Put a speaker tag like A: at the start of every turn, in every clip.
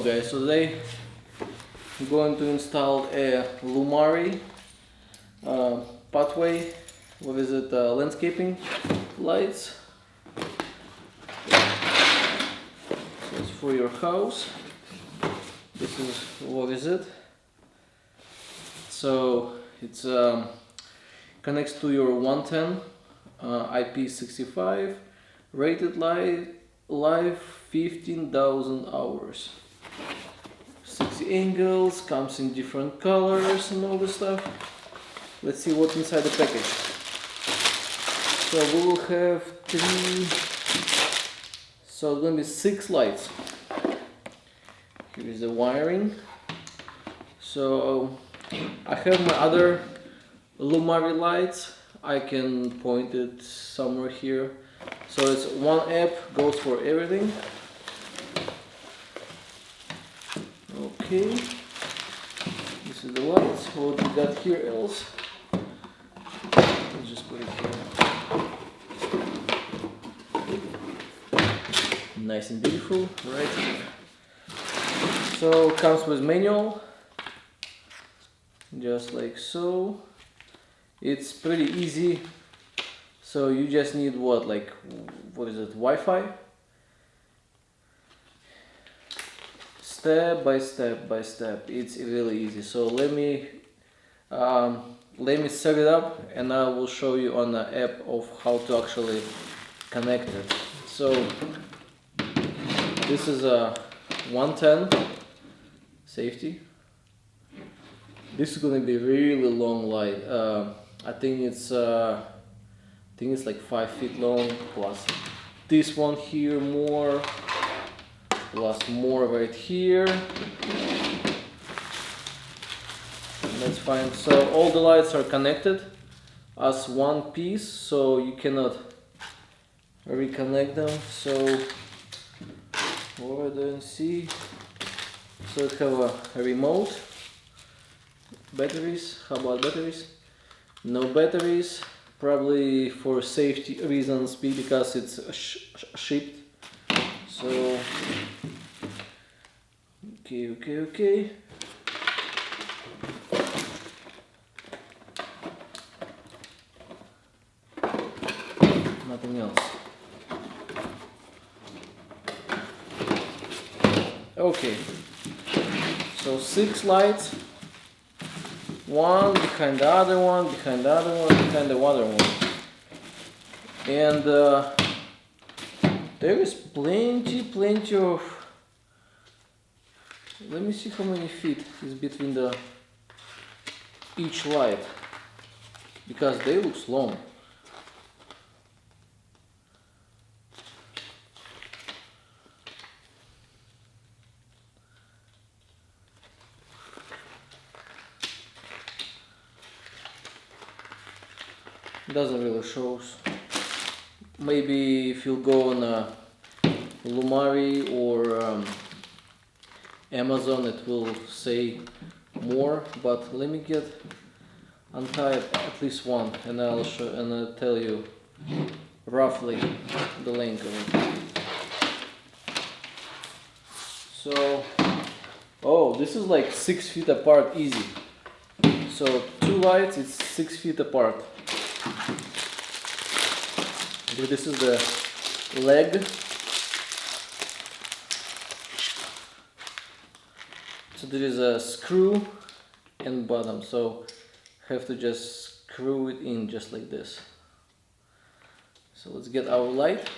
A: guys, so today I'm going to install a Lumary pathway, what is it, landscaping lights. So it's for your house. This is, what is it? So it's connects to your 110 IP65 rated live 15,000 hours. 60 angles, comes in different colors and all this stuff. Let's see what's inside the package. So we will have so it's gonna be 6 lights. Here is the wiring. So I have my other Lumary lights. I can point it somewhere here. So it's one app, goes for everything. Okay, this is the lights. What we got here else? Let's just put it here. Nice and beautiful, right here. So comes with manual, just like so. It's pretty easy. So you just need what is it, Wi-Fi? Step by step, it's really easy. So let me set it up and I will show you on the app of how to actually connect it. So this is a 110 safety. This is going to be really long light. I think it's like 5 feet long, plus this one here more, plus more right here. That's fine. So all the lights are connected as one piece, so you cannot reconnect them. So over there and see. So it have a remote. Batteries. How about batteries? No batteries. Probably for safety reasons, because it's shipped. So okay. Nothing else. Okay. So 6 lights. One behind the other one, behind the other one, behind the other one. And there is plenty of... Let me see how many feet is between each light, because they look long. Doesn't really show. Maybe if you go on Lumary or Amazon, it will say more. But let me untie at least one, and I'll tell you roughly the length of it. So, oh, this is like 6 feet apart, easy. So 2 lights, it's 6 feet apart. This is the leg. So there is a screw and bottom, so have to just screw it in just like this. So let's get our light.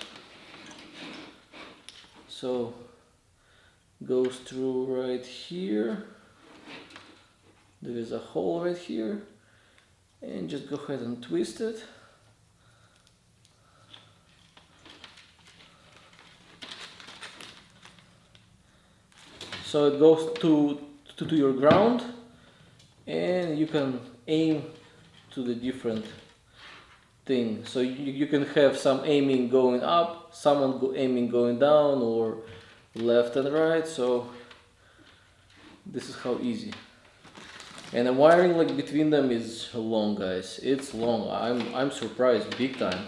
A: So goes through right here. There is a hole right here, and just go ahead and twist it. So it goes to your ground, and you can aim to the different thing. So you can have some aiming going up, some aiming going down, or left and right. So this is how easy. And the wiring between them is long, guys. It's long. I'm surprised big time.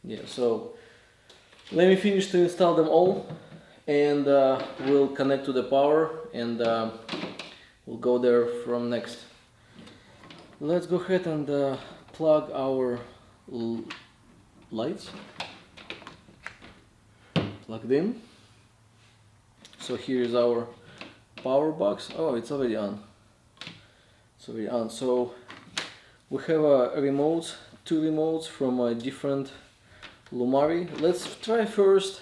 A: Yeah. So let me finish to install them all, and we'll connect to the power, and we'll go there from next. Let's go ahead and plug our lights. Plugged in. So here's our power box. Oh, it's already on. It's already on. So we have remotes, two remotes from a different Lumary. Let's try first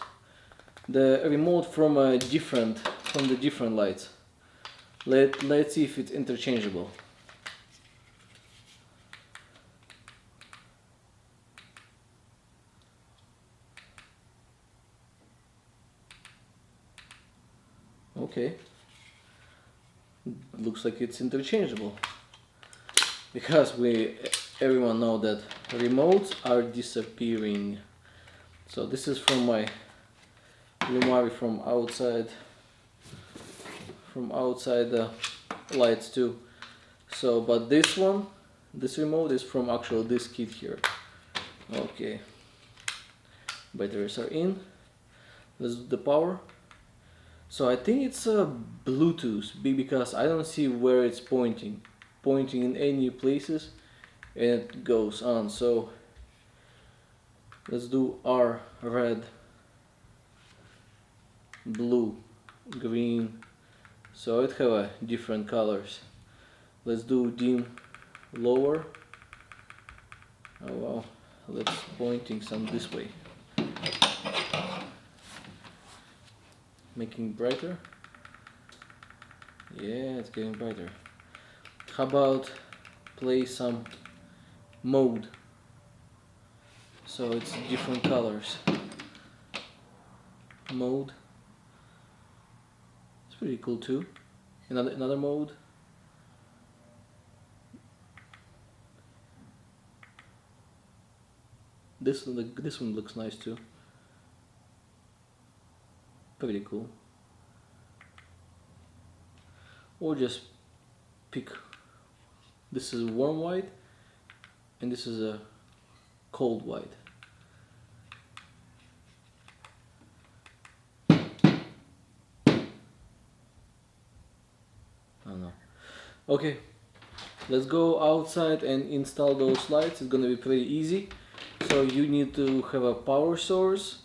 A: the remote from the different lights. Let's see if it's interchangeable. Okay, looks like it's interchangeable, because everyone know that remotes are disappearing. So this is from my Lumary from outside the lights too. So, but this remote is from actual this kit here. Okay, batteries are in. Let's do the power. So I think it's a Bluetooth, because I don't see where it's pointing in any places, and it goes on. So let's do R, red, blue, green. So it have different colors. Let's do dim, lower. Oh wow, let's pointing some this way. Making brighter. Yeah, it's getting brighter. How about play some mode, so it's different colors. Mode, it's pretty cool too. Another mode. This one looks nice too. Pretty cool. Or just pick. This is warm white, and this is a cold white. I don't know. Okay, let's go outside and install those lights. It's gonna be pretty easy. So you need to have a power source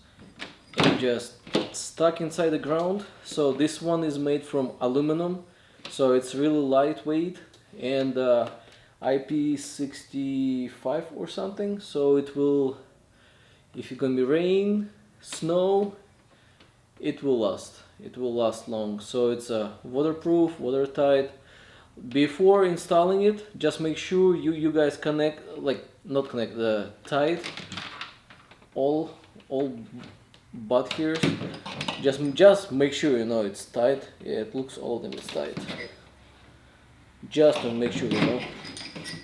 A: and just stuck inside the ground. So this one is made from aluminum, so it's really lightweight, and IP65 or something, so it will, if it's gonna be rain, snow, it will last long. So it's waterproof, watertight. Before installing it, just make sure you guys connect, tight all butt here. Just make sure it's tight. Yeah, it looks all of them is tight. Just to make sure,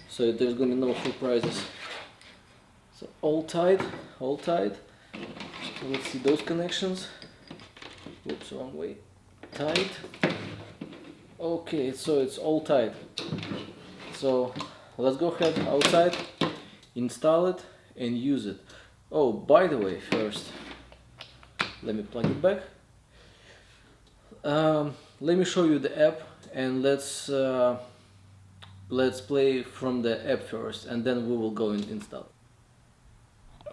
A: so there's gonna be no surprises. So all tight. Let's see those connections. Oops, wrong way. Tight. Okay, so it's all tight. So let's go ahead outside, install it and use it. Oh, by the way, first let me plug it back. Let me show you the app, and let's play from the app first, and then we will go and install.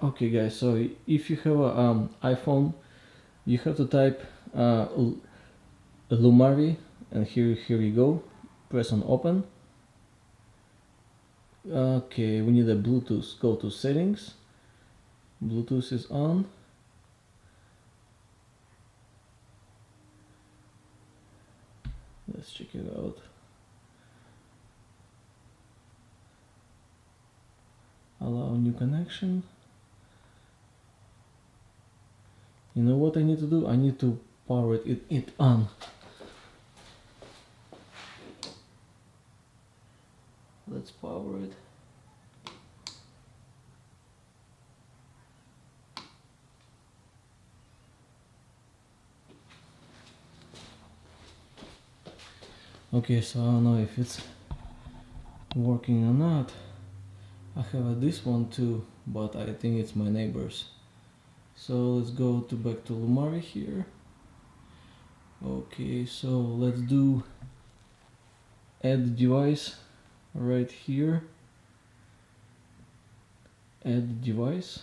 A: Okay guys, so if you have a iPhone, you have to type Lumary, and here you go. Press on open. Okay, we need a Bluetooth. Go to settings. Bluetooth is on. Let's check it out. Allow new connection. You know what I need to do? I need to power it on. Let's power it. Okay, so I don't know if it's working or not. I have this one too, but I think it's my neighbor's. So let's go back to Lumary here. Okay, so let's do add device right here. Add device.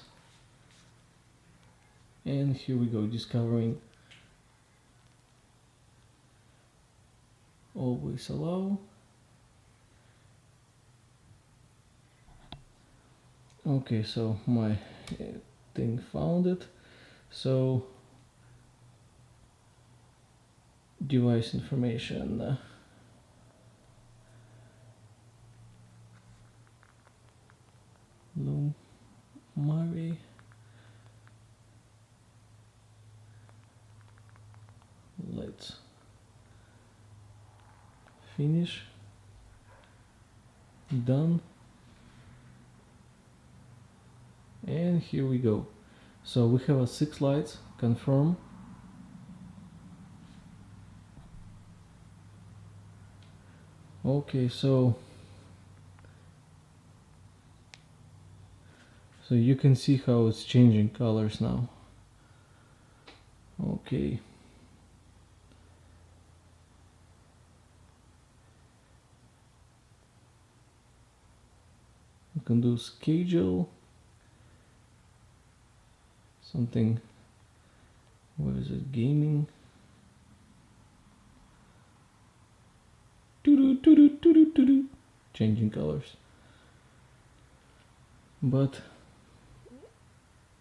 A: And here we go, discovering. Always allow. Okay, so my thing found it. So device information. Lumary. Let's finish. Done. And here we go. So we have a 6 lights. Confirm. Okay, so you can see how it's changing colors now. Okay. You can do schedule. Something. Where is it? Gaming. Changing colors. But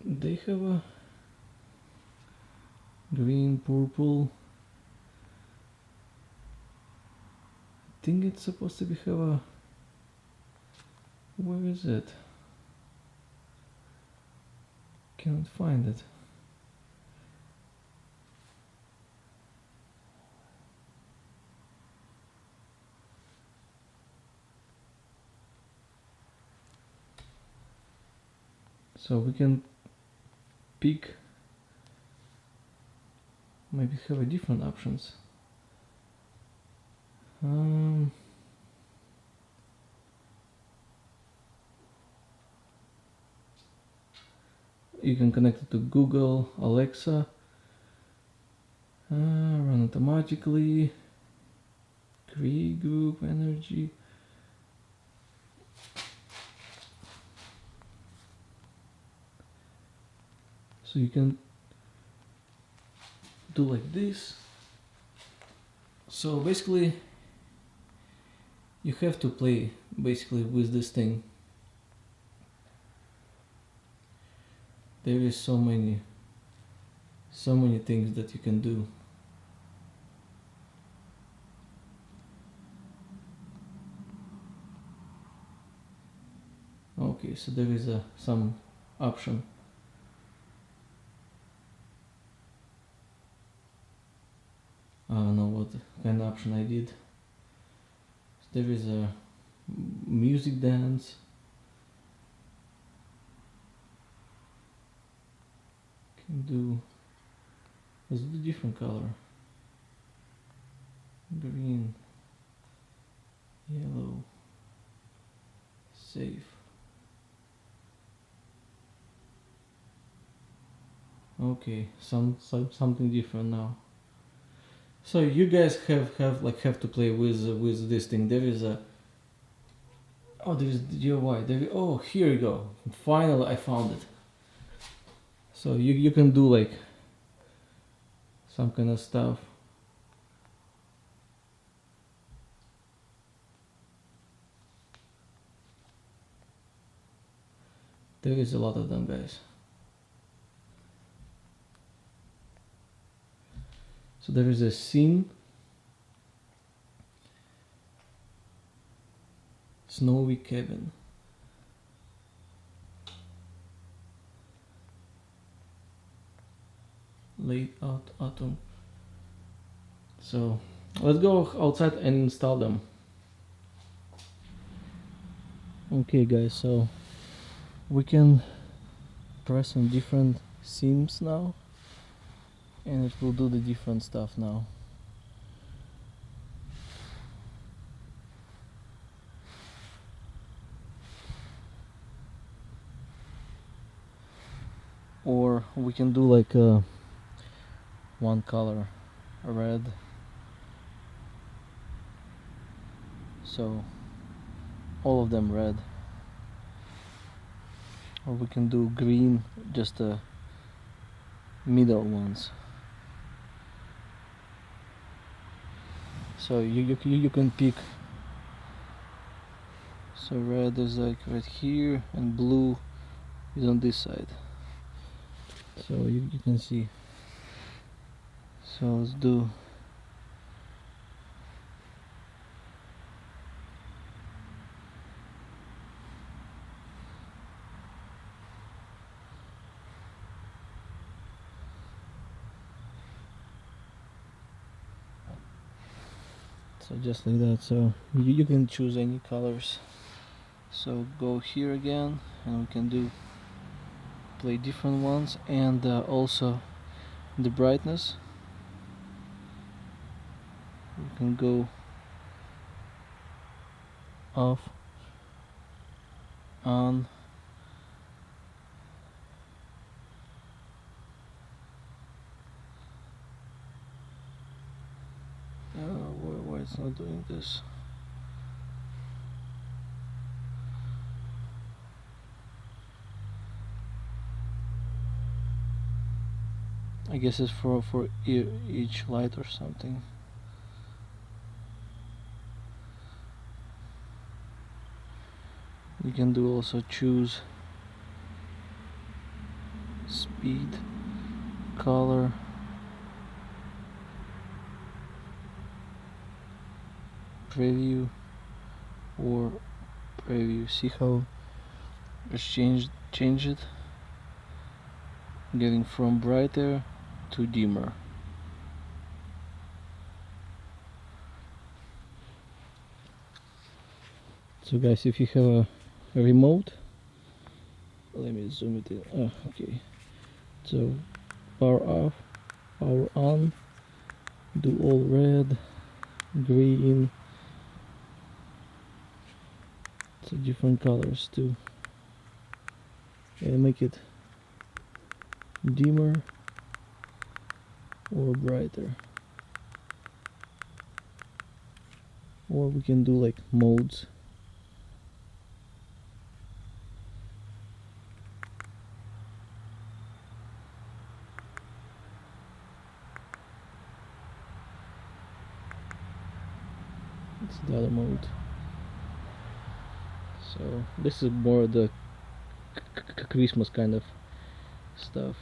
A: they have a green, purple. I think it's supposed to be have a. Where is it? Can't find it. So we can pick, maybe have a different options. You can connect it to Google, Alexa, run automatically, create group, energy. So you can do like this. So basically you have to play basically with this thing. There is so many things that you can do. Okay, so there is some option. I don't know what kind of option I did. There is a music dance. Can do. Let's do different color. Green, yellow, safe. Okay, something different now. So you guys have to play with this thing. There is a. Oh, there is DIY. Oh, here you go. Finally, I found it. So you can do like some kind of stuff. There is a lot of them, guys. So there is a scene. Snowy cabin. Late autumn. So let's go outside and install them. Okay guys, so we can press on different scenes now and it will do the different stuff now. Or we can do like one color red. So all of them red. Or we can do green, just the middle ones. So you can pick. So red is like right here, and blue is on this side. So you can see. So let's do so just like that. So you can choose any colors. So go here again, and we can do play different ones, and also the brightness. You can go off, on, why it's not doing this? I guess it's for each light or something. You can do also choose speed, color, preview, or preview. See how it's change it, getting from brighter to dimmer. So guys, if you have a remote, let me zoom it in. Okay, so power off, power on, do all red, green, so different colors too, and make it dimmer or brighter, or we can do like modes. It's the other mode. So this is more the Christmas kind of stuff.